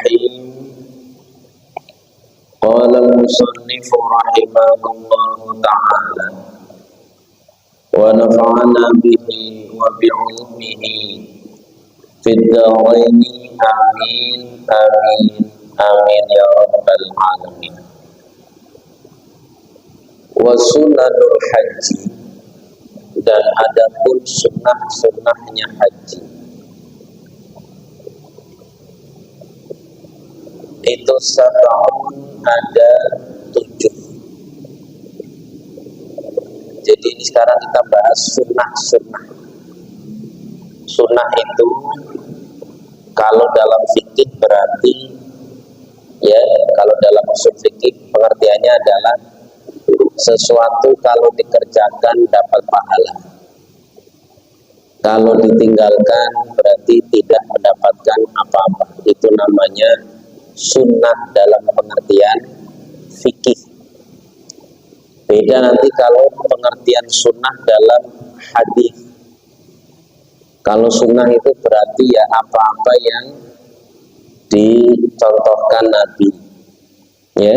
Bismillahirrahmanirrahim. Qala al-musannif rahimahullahu ta'ala wa nafa'ana bihi wa bi'ulumihi fid dharaini amin amin amin ya rabbal alamin. Wa sunanul haji, dan adapun sunnah-sunnahnya haji itu sab'un, ada 7. Jadi ini sekarang kita bahas sunnah-sunnah. Sunnah itu kalau dalam fikih berarti, ya, kalau dalam usul fikih pengertiannya adalah sesuatu kalau dikerjakan dapat pahala, kalau ditinggalkan berarti tidak mendapatkan apa-apa. Itu namanya sunnah dalam pengertian fikih. Beda nanti kalau pengertian sunnah dalam hadis. Kalau sunnah itu berarti ya apa-apa yang dicontohkan Nabi, ya.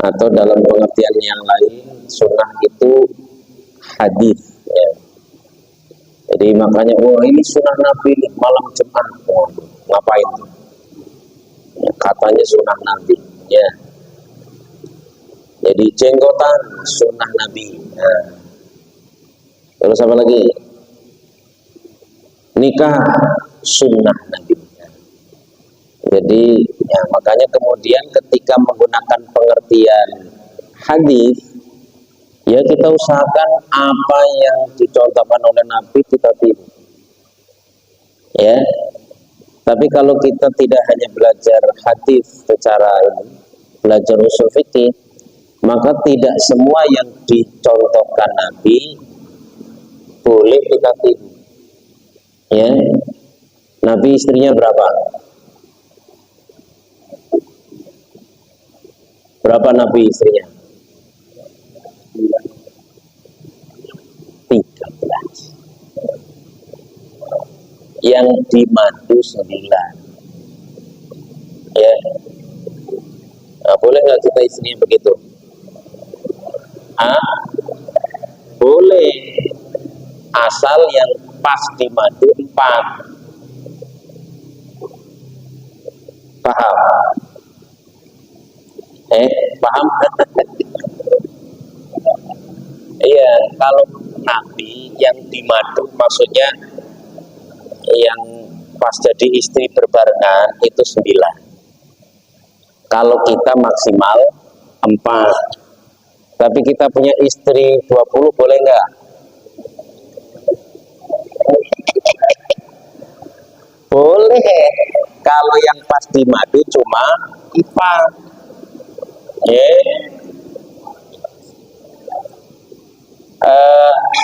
Atau dalam pengertian yang lain, sunnah itu hadis, ya. Jadi makanya, ini sunnah Nabi malam Jumat. Ngapain? Ya, katanya sunnah Nabi, ya. Jadi jenggotan sunnah Nabi. Nah. Terus apa lagi? Nikah sunnah Nabi. Jadi ya, makanya kemudian ketika menggunakan pengertian hadis, ya kita usahakan apa yang dicontohkan oleh Nabi kita tiru, ya. Tapi kalau kita tidak hanya belajar hadis secara ini, belajar usul fikih, maka tidak semua yang dicontohkan Nabi boleh kita tiru, ya. Nabi istrinya berapa? Berapa Nabi istrinya? 13. Yang dimadu 9. Ya. Nah, boleh nggak kita istrinya begitu? Boleh. Asal yang pas dimadu 4. Paham? Paham? Iya, kalau Nabi yang dimadu maksudnya yang pas jadi istri berbarengan itu 9. Kalau kita maksimal 4. Tapi kita punya istri 20, boleh nggak? Boleh. Kalau yang pas dimadu cuma 4.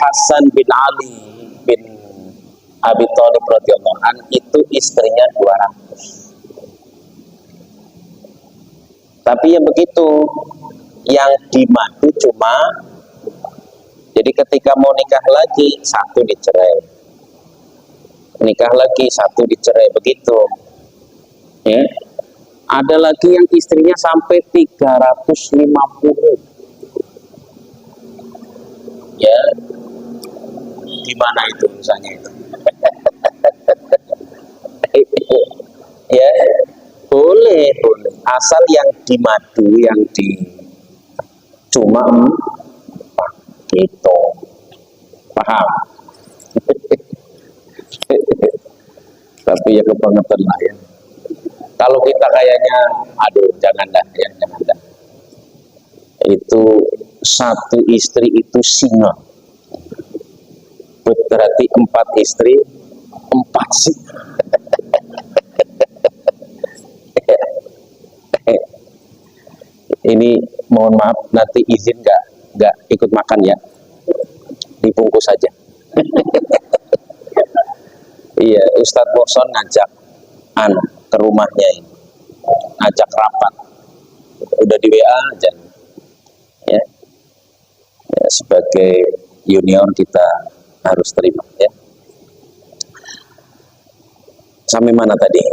Hasan bin Ali bin Abi Thalib radhiyallahu anhu itu istrinya 200. Tapi yang begitu, yang dimadu cuma, jadi ketika mau nikah lagi 1 dicerai, nikah lagi 1 dicerai, begitu, ya. Ada lagi yang istrinya sampai 350. Ya, gimana itu misalnya itu? Ya, boleh. Asal yang dimadu, yang di cuma 4 gitu. Paham? Tapi ya kebangetan lah ya. Kalau kita kayaknya, aduh jangan dah. Itu 1 istri itu singa. Berarti 4 istri 4 singa. Ini mohon maaf, nanti izin nggak ikut makan ya, dibungkus saja. Iya, Ustadz Boson ngajak ke rumahnya ini, ngajak rapat, udah di WA aja, ya. Sebagai junior kita harus terima, ya. Sampai mana tadi?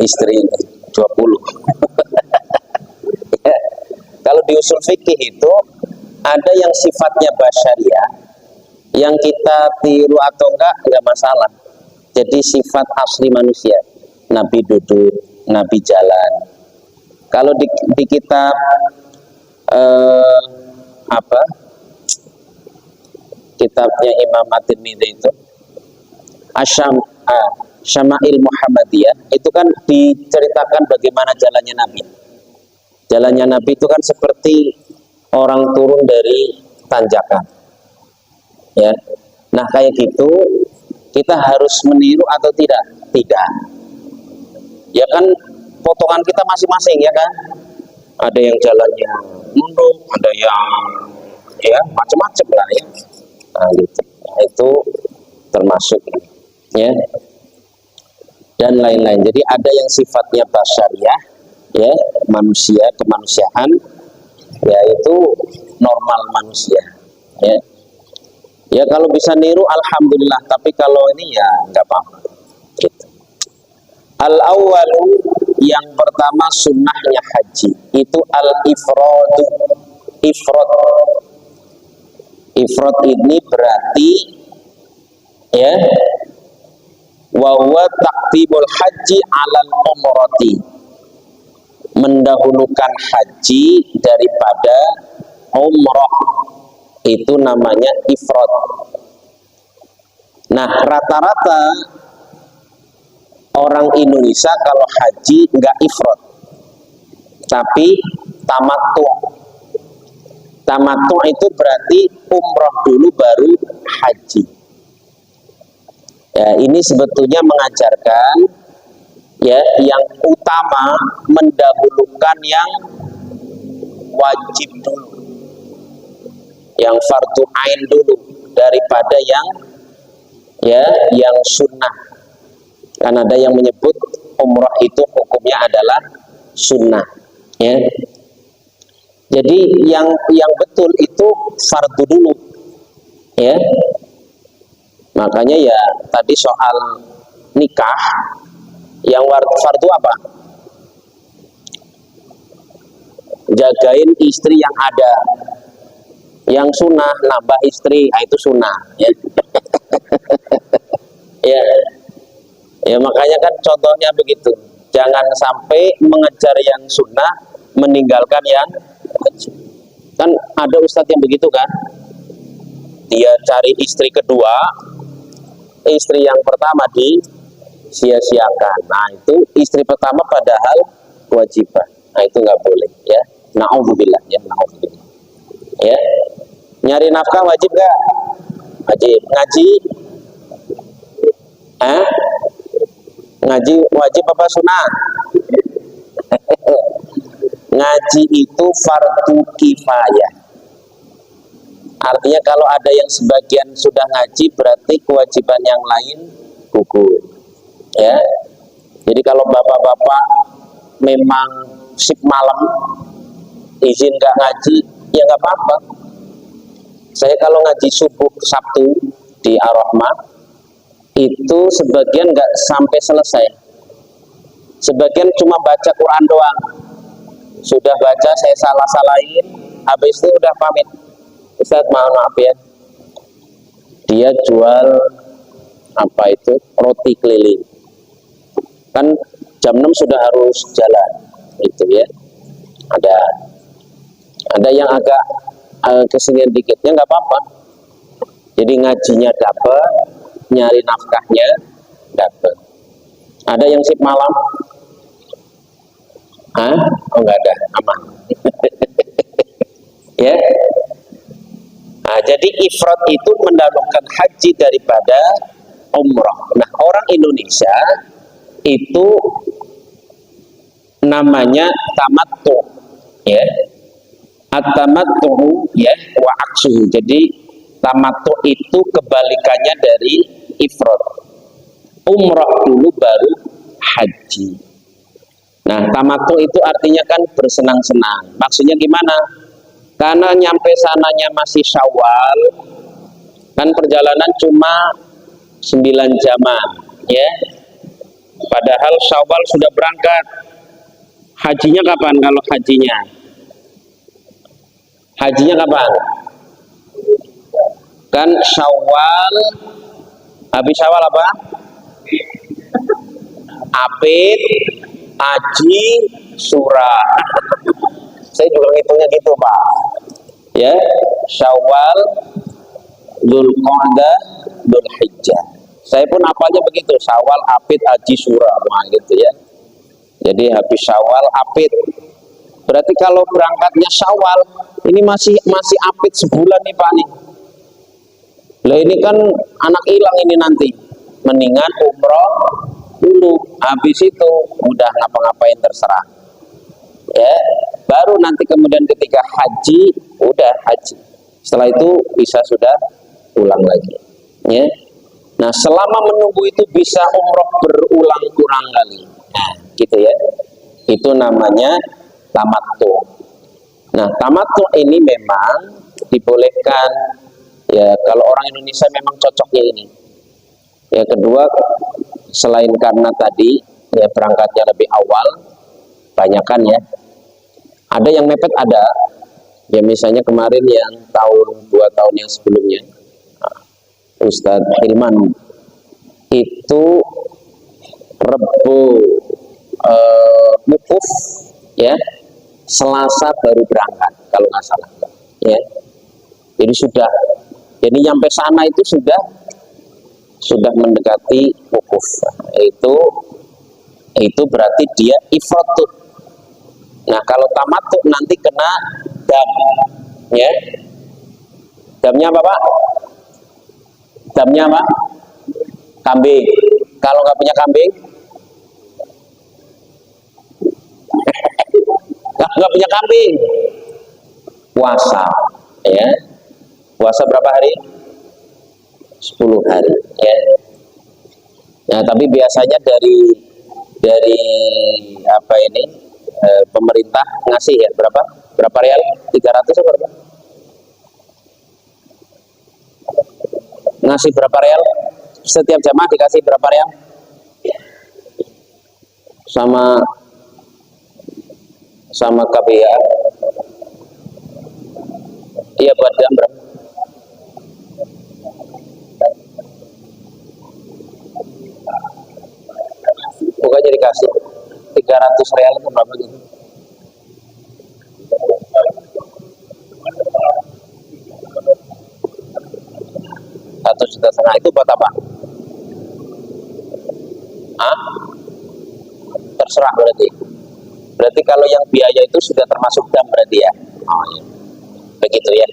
istri 20. Ya. Kalau di usul fikih itu ada yang sifatnya basyariah, yang kita tiru atau enggak masalah. Jadi sifat asli manusia. Nabi duduk, Nabi jalan. Kalau di kitab kitabnya Imam At-Tirmidzi itu Syama'il Muhammadiyah, itu kan diceritakan bagaimana jalannya Nabi. Jalannya Nabi itu kan seperti orang turun dari tanjakan. Ya. Nah, kayak gitu kita harus meniru atau tidak? Tidak. Ya kan potongan kita masing-masing, ya kan? Ada yang jalannya nunduk, ada yang ya macam-macam lah ya. Nah, gitu. Nah, itu termasuk ya. Dan lain-lain. Jadi ada yang sifatnya basyariah, ya, manusia, kemanusiaan, yaitu normal manusia, ya. Ya kalau bisa niru alhamdulillah, tapi kalau ini ya nggak apa-apa. Gitu. Al-awwalu, yang pertama sunnahnya haji itu al-ifradu. Ifrad ini berarti ya wa huwa taqdimul haji 'alal umrati, mendahulukan haji daripada umrah, itu namanya ifrad. Nah, rata-rata orang Indonesia kalau haji nggak ifrad, tapi tamattu. Tamattu itu berarti umrah dulu baru haji. Ya, ini sebetulnya mengajarkan ya yang utama mendahulukan yang wajib dulu, yang fardu ain dulu daripada yang sunnah. Kan ada yang menyebut umrah itu hukumnya adalah sunnah, ya. Jadi yang betul itu fardu dulu, ya. Makanya ya tadi soal nikah, yang fardu apa? Jagain istri yang ada. Yang sunnah nambah istri, itu sunnah, ya. Ya. Ya makanya kan contohnya begitu. Jangan sampai mengejar yang sunnah, meninggalkan yang wajib. Kan ada ustadz yang begitu kan? Dia cari istri kedua, istri yang pertama disia-siakan. Nah itu istri pertama padahal kewajiban. Nah itu nggak boleh, ya. Na'udzubillah, ya, na'udzubillah. Ya, nyari nafkah wajib nggak? Wajib. Ngaji? Ngaji wajib apa sunnah? Ngaji itu fardu kifayah. Artinya kalau ada yang sebagian sudah ngaji, berarti kewajiban yang lain gugur, ya. Jadi kalau bapak-bapak memang sip malam izin nggak ngaji, ya nggak apa-apa. Saya kalau ngaji subuh Sabtu di Ar-Rahmah itu sebagian nggak sampai selesai, sebagian cuma baca Quran doang. Sudah baca saya salah-salahin, habis itu udah pamit. Ustaz mohon maaf ya, dia jual apa itu roti keliling, kan jam 6 sudah harus jalan, itu ya. Ada yang agak kesinian dikitnya nggak apa-apa. Jadi ngajinya dapat, nyari nafkahnya dapat. Ada yang sip malam? Oh nggak ada, aman. Ya. Nah, jadi ifrad itu mendahulukan haji daripada umrah. Nah, orang Indonesia itu namanya tamattu, ya. At-tamattu, ya, wa aksuhu. Jadi tamattu itu kebalikannya dari ifrad. Umrah dulu baru haji. Nah, tamattu itu artinya kan bersenang-senang. Maksudnya gimana? Karena nyampe sananya masih Syawal, kan perjalanan cuma 9 jaman, ya. Padahal Padahal Syawal sudah berangkat. Hajinya kapan kalau hajinya? Hajinya kapan? Kan Syawal, habis Syawal apa? Apit, Haji, Surah. Saya juga ngitungnya gitu Pak. Ya, Syawal, Dzulqa'dah, Dzulhijjah. Saya pun apalnya begitu, Syawal, Apit, Haji, Surah, nah, gitu ya. Jadi habis Syawal, Apit. Berarti kalau berangkatnya Syawal, ini masih Apit sebulan nih Pak nih. Lah ini kan anak hilang ini nanti. Mendingan umroh dulu, habis itu udah ngapa-ngapain terserah. Ya, baru nanti kemudian ketika haji, udah haji. Setelah itu bisa sudah pulang lagi. Ya. Nah, selama menunggu itu bisa umroh berulang-ulang kali. Nah, gitu ya. Itu namanya tamattu. Nah, tamattu ini memang dibolehkan ya kalau orang Indonesia memang cocoknya ini. Ya, kedua selain karena tadi ya berangkatnya lebih awal, banyakan ya. Ada yang mepet ada. Ya misalnya kemarin yang tahun 2 tahun yang sebelumnya Ustadz Hilman itu Rebo wukuf ya Selasa baru berangkat kalau nggak salah ya. Jadi sudah jadi nyampe sana itu sudah mendekati wukuf. Itu berarti dia ifrat tuh. Nah, kalau tamattu nanti kena dam ya. Damnya apa Pak? Damnya apa? Kambing. Kalau nggak punya kambing, kalau nggak punya kambing, puasa, ya. Puasa berapa hari? 10 hari, ya. Nah, tapi biasanya dari apa ini pemerintah ngasih ya berapa real? 300 atau berapa? Ngasih berapa real? Setiap jamaah dikasih berapa real? Sama KBA. Iya buat jam berapa? Pokoknya dikasih 300 real itu berapa gitu? Rp1,5 juta itu buat apa? Hah? Terserah berarti. Berarti kalau yang biaya itu sudah termasuk dam berarti ya. Oh iya. Begitu ya.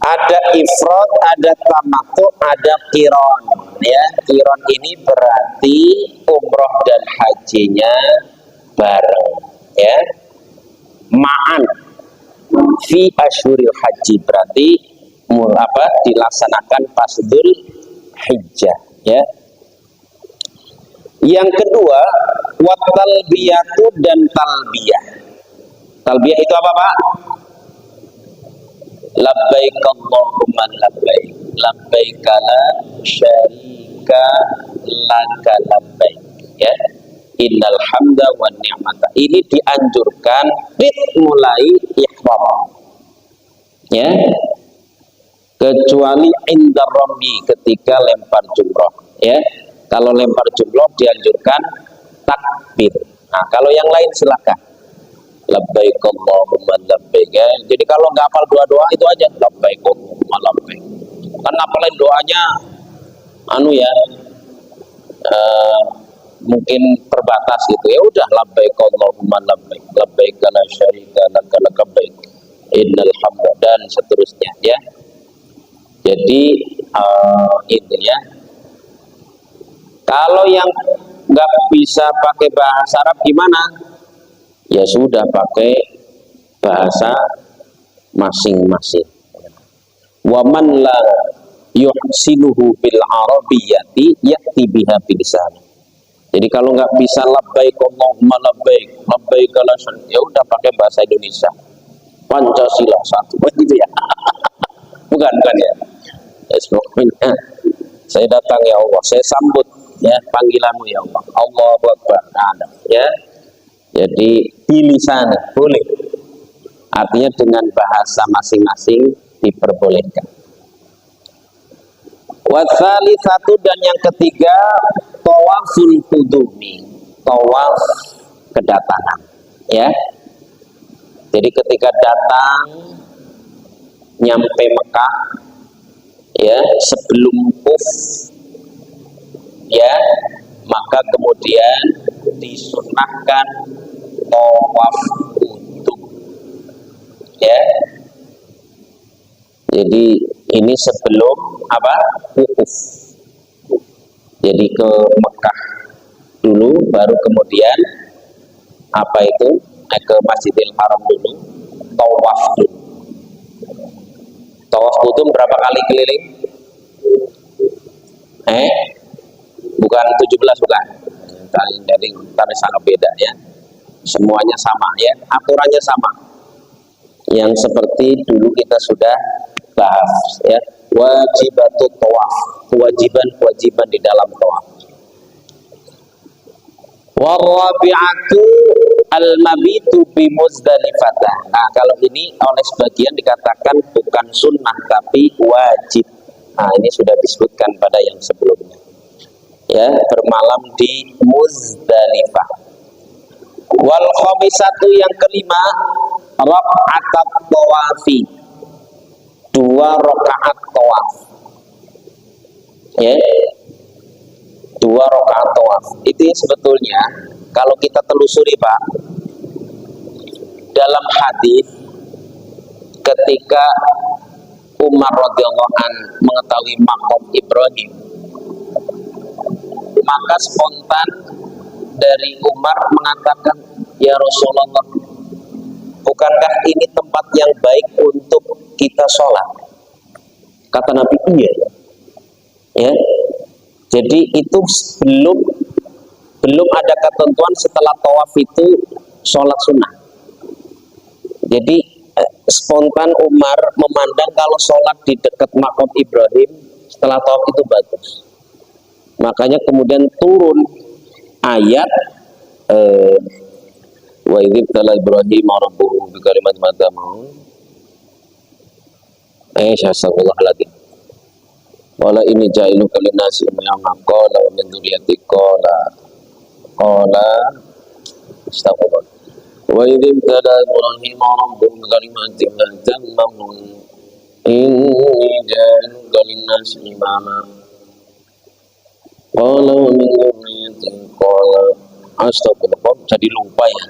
Ada ifrad, ada tamattu, ada qiron. Ya, qiron ini berarti umroh dan hajinya bareng. Ya, ma'an fi asyuril haji berarti dilaksanakan pas Dzulhijjah. Ya. Yang kedua, wat talbiyatu dan talbiyah. Talbiyah itu apa Pak? Labbaik Allahumma labbaik, labbaik la syarika laka labbaik. Ya, innal hamda wan ni'mata. Ini dianjurkan mulai ihram. Ya, kecuali indar ramyi ketika lempar jumroh. Ya, kalau lempar jumroh dianjurkan takbir. Nah, kalau yang lain silakan. Labbaik Allahumma labbaik ya. Jadi kalau nggak hafal doa itu aja labbaik Allahumma labbaik. Kan hafalin doanya mungkin terbatas gitu ya udah labbaik Allahumma labbaik, labbaik la syarika laka labbaik, innal hamda dan seterusnya ya. Jadi intinya kalau yang nggak bisa pakai bahasa Arab gimana? Ya sudah pakai bahasa masing-masing. Wa man la yuhsinuhu bil arabiyyati ya'ti biha bil lisan. Jadi kalau nggak bisa labbaik Allahumma labbaik, labbaik la syarika, ya udah pakai bahasa Indonesia. Pancasila satu. Begitu ya. Bukan ya. Ya pokoknya saya datang ya Allah, saya sambut ya, panggilanmu ya Allah, Allahu Akbar, ada ya. Jadi bilisan boleh, artinya dengan bahasa masing-masing diperbolehkan. Wasali satu, dan yang ketiga tawaful qudumi, tawaf kedatangan ya. Jadi ketika datang nyampe Mekah ya, sebelum wukuf ya, maka kemudian disunnahkan tawaf qudum ya. Jadi ini sebelum apa? Wukuf. Jadi ke Mekah dulu, baru kemudian apa itu? Ke Masjidil Haram dulu, tawaf dulu. Tawaf qudum berapa kali keliling? Bukan 17, bukan. Dari sangat beda ya. Semuanya sama ya, aturannya sama. Yang seperti dulu kita sudah bahas ya, wajibatut tawaf, kewajiban di dalam tawaf. Warabi'atu al-mabitu bi Muzdalifah. Nah, kalau ini oleh sebagian dikatakan bukan sunnah tapi wajib. Nah, ini sudah disebutkan pada yang sebelumnya. Ya, bermalam di Muzdalifah. Wal khamisatu, yang kelima, raka'at tawafi, 2 rakaat tawaf. Ya. 2 rakaat tawaf. Itu sebetulnya kalau kita telusuri Pak, dalam hadis ketika Umar radhiyallahu an mengetahui maqam Ibrahim, maka spontan dari Umar mengatakan, ya Rasulullah, bukankah ini tempat yang baik untuk kita sholat? Kata Nabi, iya ya. Jadi itu belum ada ketentuan setelah tawaf itu sholat sunnah. Jadi spontan Umar memandang kalau sholat di dekat maqam Ibrahim setelah tawaf itu bagus. Makanya kemudian turun ayat wa idzib tala Ibrahim rabbuhu bi kalimat matamahu. Astagfirullahaladzim. Qala ini ja'iluka linnasi imama qala wa min dzurriyyati qala astagfirullah. Wa idzib tala Ibrahim rabbuhu bi kalimatin matamahu inni ja'iluka linnasi imama qala wa min dzurriyyati qala astagfirullah. Jadi lupa ya,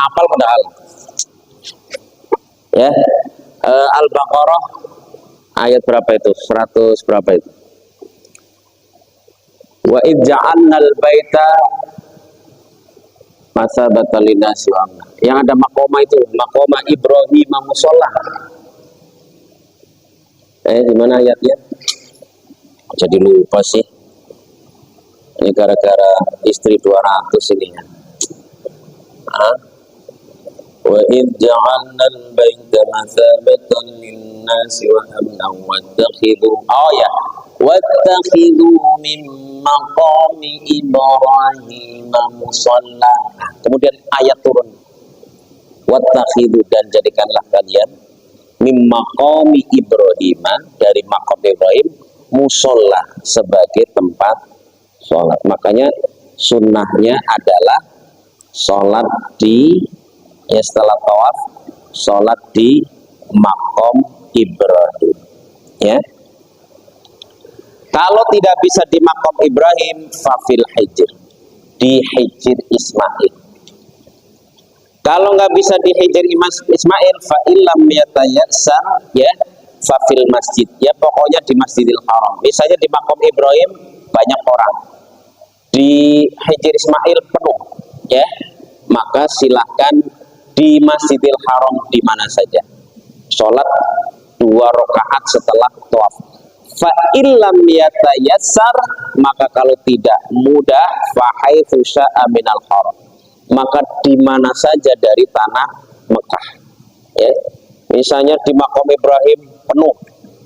apal padahal ya. Al-Baqarah ayat berapa itu? 100 berapa itu? Wa idh ja'alnal baita masabatan linnasi wa amna. Yang ada maqama itu, maqama Ibrahim musholla. Di mana ayatnya? Jadi lupa sih. Ini gara-gara istri 200 ini ya. Wa idh ja'alnal baita masabatan linnasi wa amna wattakhidhu wattakhidhu min maqami Ibrahim musalla. Kemudian ayat turun, wattakhidhu, dan jadikanlah kalian min maqami Ibrahim, dari maqam Ibrahim, musalla, sebagai tempat sholat. Makanya sunnahnya adalah sholat di setelah tawaf, sholat di maqam Ibrahim ya. Kalau tidak bisa di maqam Ibrahim, fafil hijr, di hijr Ismail. Kalau nggak bisa di hijr Ismail, fa illam yatayassar ya, fafil masjid ya, pokoknya di Masjidil Haram. Misalnya di maqam Ibrahim banyak orang, di hijr Ismail penuh ya, maka silahkan di Masjidil Haram di mana saja, sholat 2 rakaat setelah tawaf. Fa illam yatayassar, maka kalau tidak mudah, fa haitsu sya'a minal haram, maka di mana saja dari tanah Mekah ya. Misalnya di maqam Ibrahim penuh,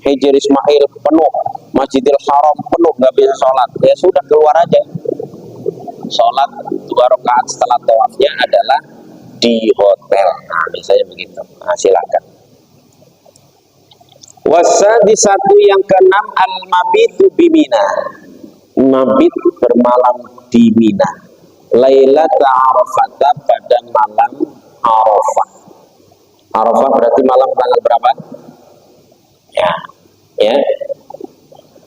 hijr Ismail penuh, Masjidil Haram penuh, nggak bisa sholat, ya sudah keluar aja sholat 2 rakaat setelah tawafnya adalah di hotel. Nah, misalnya begitu. Nah, silakan. Wasadi satu yang keenam al-mabitu bimina. Mabit bermalam di Mina. Lailata Arafata pada malam Arafah. Arafah berarti malam tanggal berapa? Ya. Ya.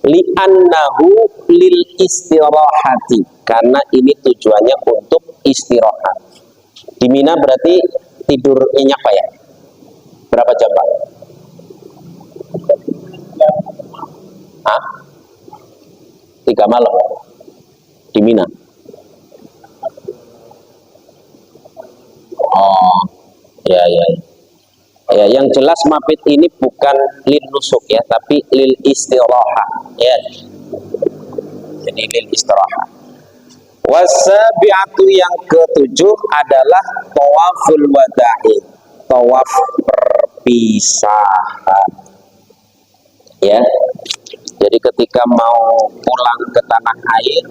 Li'annahu lil istirahati, karena ini tujuannya untuk istirahat. Di Mina berarti tidur nyenyak Pak ya? Berapa jam Pak? Hah? 3 malam di Mina. Oh, ya ya. Ya, yang jelas mabit ini bukan lil nusuk ya, tapi lil istirahah ya. Jadi lil istirahah. Wasabi'atu yang ketujuh adalah tawaful wada'i, tawaf perpisahan. Ya. Jadi ketika mau pulang ke tanah air,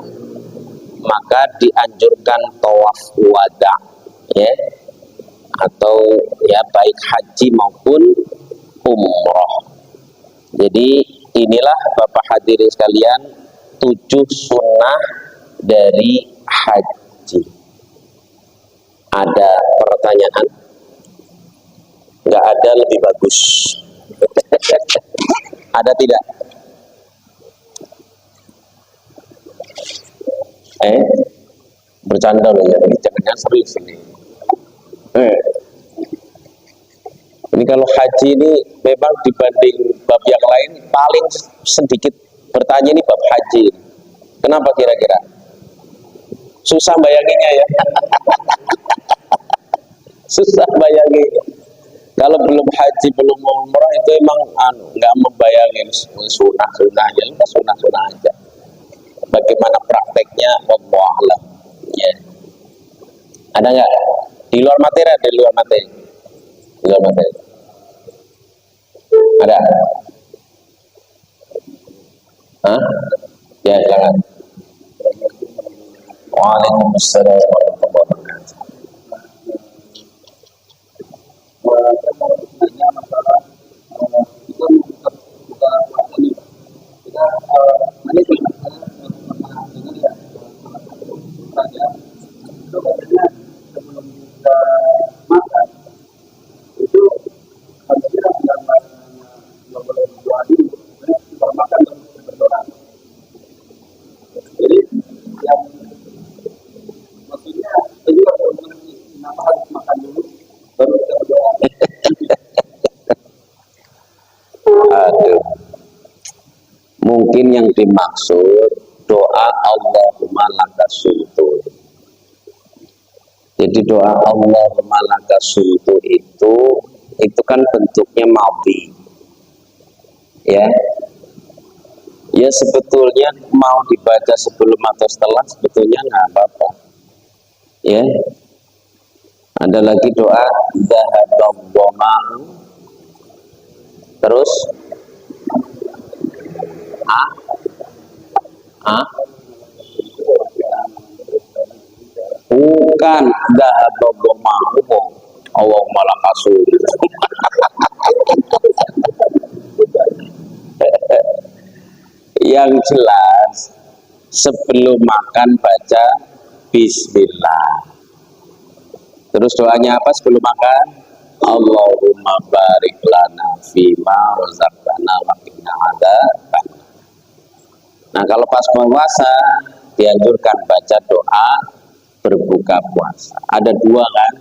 maka dianjurkan tawaf wada, ya, atau ya baik haji maupun umroh. Jadi inilah Bapak hadirin sekalian 7 sunnah dari haji. Ada pertanyaan? Nggak ada lebih bagus. Ada tidak? Bercanda loh ya, jangan serius ini. Ini kalau haji ini memang dibanding bab yang lain paling sedikit bertanya ini bab haji. Kenapa kira-kira? Susah bayanginnya ya. Susah bayangin. Kalau belum haji, belum umrah itu emang nggak membayangin sunah-sunahnya, sunah-sunah aja. Bagaimana prakteknya, wallahu a'lam. Ya. Ada nggak? Di luar materi, ada di luar materi. Di luar materi. Ada? Hah? Ya, silakan. Waalaikumsalam warahmatullahi wabarakatuh. Aduh. Mungkin yang dimaksud doa Allahumma lakasumtu. Jadi doa Allahumma lakasumtu itu kan bentuknya madhi. Ya. Ya sebetulnya mau dibaca sebelum atau setelah sebetulnya nggak apa-apa. Ya. Ada lagi doa dhahabadh-dhama'u. Terus bukan dhahabadh-dhama'u. Allahumma lakasumtu. Yang jelas sebelum makan baca bismillah. Terus doanya apa sebelum makan? Allahumma barik lana fima razaqtana wa qina adzaban. Nah, kalau pas puasa dianjurkan baca doa berbuka puasa. Ada 2 kan?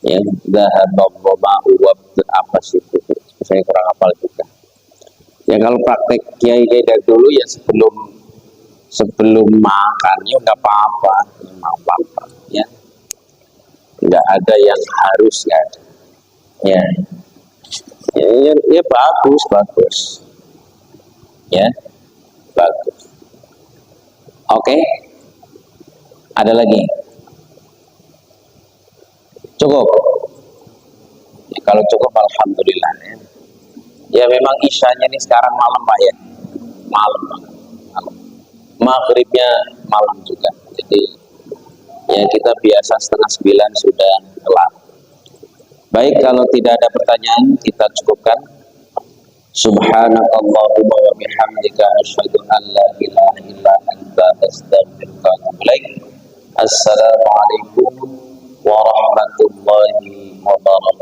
Ya, dhahabadh-dhama'u wa apa sih itu? Saya kurang hafal juga. Ya kalau praktek kiai dari dulu ya sebelum makan ya nggak apa-apa, ya nggak ada yang harus ya, ya bagus ya bagus. Oke. Ada lagi? Cukup? Ya, kalau cukup alhamdulillah ya. Ya memang isyanya ini sekarang malam Pak ya. Malam. Maghribnya malam juga. Jadi ya kita biasa setengah 9 sudah kelar. Baik, kalau tidak ada pertanyaan kita cukupkan. Subhanakallahumma wa bihamdika asyhadu an la ilaha illa anta astaghfiruka wa atubu ilaik. Assalamualaikum warahmatullahi wabarakatuh.